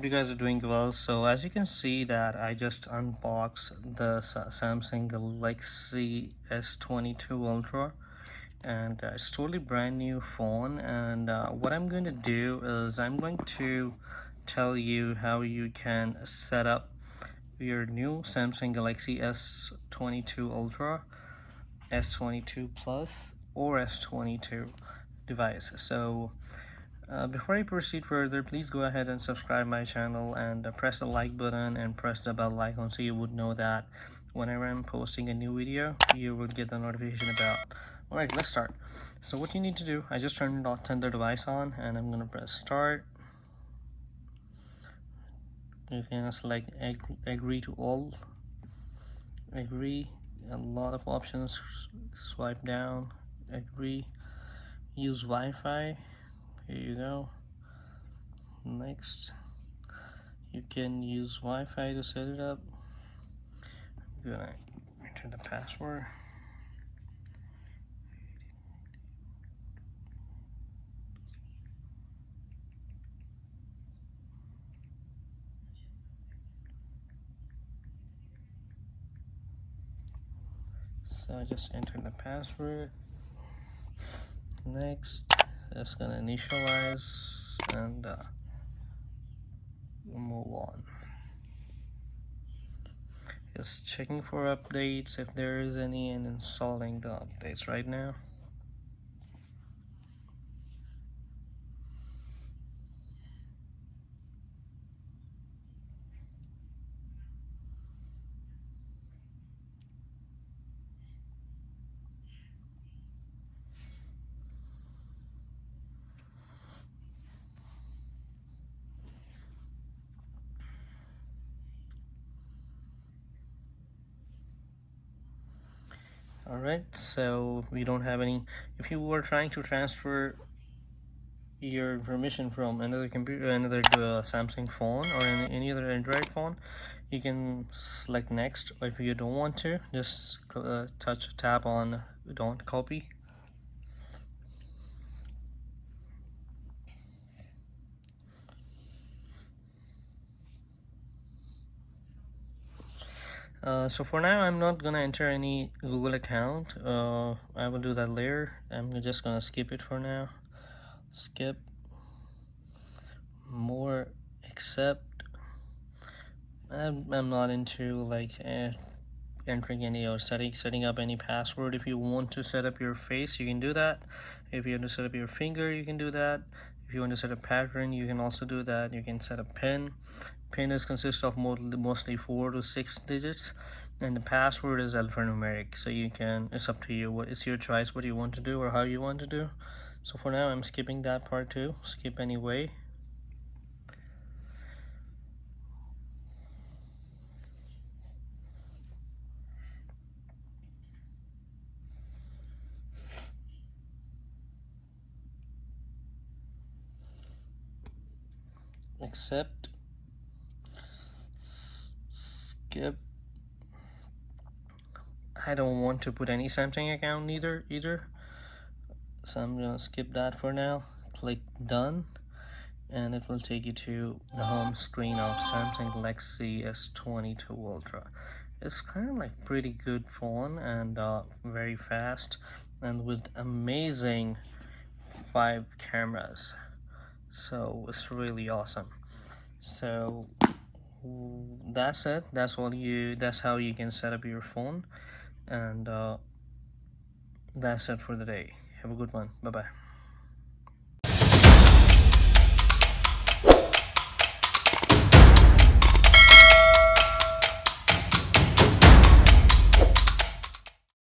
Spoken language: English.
you guys are doing well. So as you can see that I just unboxed the Samsung Galaxy S22 Ultra, and it's totally brand new phone. And what I'm going to do is I'm going to tell you how you can set up your new Samsung Galaxy S22 Ultra, S22 Plus, or S22 device. So before I proceed further, please go ahead and subscribe my channel and press the like button and press the bell icon so you would know that whenever I'm posting a new video, you will get the notification about. Alright, let's start. So what you need to do, I just turned the device on and I'm gonna press start. You can select agree to all, agree, a lot of options, swipe down, agree, use Wi-Fi, here you go. Next, you can use Wi-Fi to set it up. I'm gonna enter the password. So I just entered the password. Next, it's gonna initialize and move on. Just checking for updates if there is any and installing the updates right now. Alright, so we don't have any. If you were trying to transfer your information from another computer, another Samsung phone or any other Android phone, you can select next. Or if you don't want to, just tap on don't copy. So for now, I'm not gonna enter any Google account. I will do that later. I'm just gonna skip it for now. Skip, more, accept. I'm not into like entering any or setting up any password. If you want to set up your face, you can do that. If you want to set up your finger, you can do that. If you want to set a pattern, you can also do that. You can set a pin. Pin is consists of mostly 4 to 6 digits, and the password is alphanumeric. So you can, it's up to you. It's your choice what you want to do or how you want to do. So for now, I'm skipping that part too. Skip anyway. Accept, skip. I don't want to put any Samsung account either, so I'm gonna skip that for now. Click done, and it will take you to the home screen of Samsung Galaxy S22 Ultra. It's kind of like pretty good phone and very fast and with amazing 5 cameras, so it's really awesome. So that's it. That's how you can set up your phone, and that's it for the day. Have a good one. Bye bye.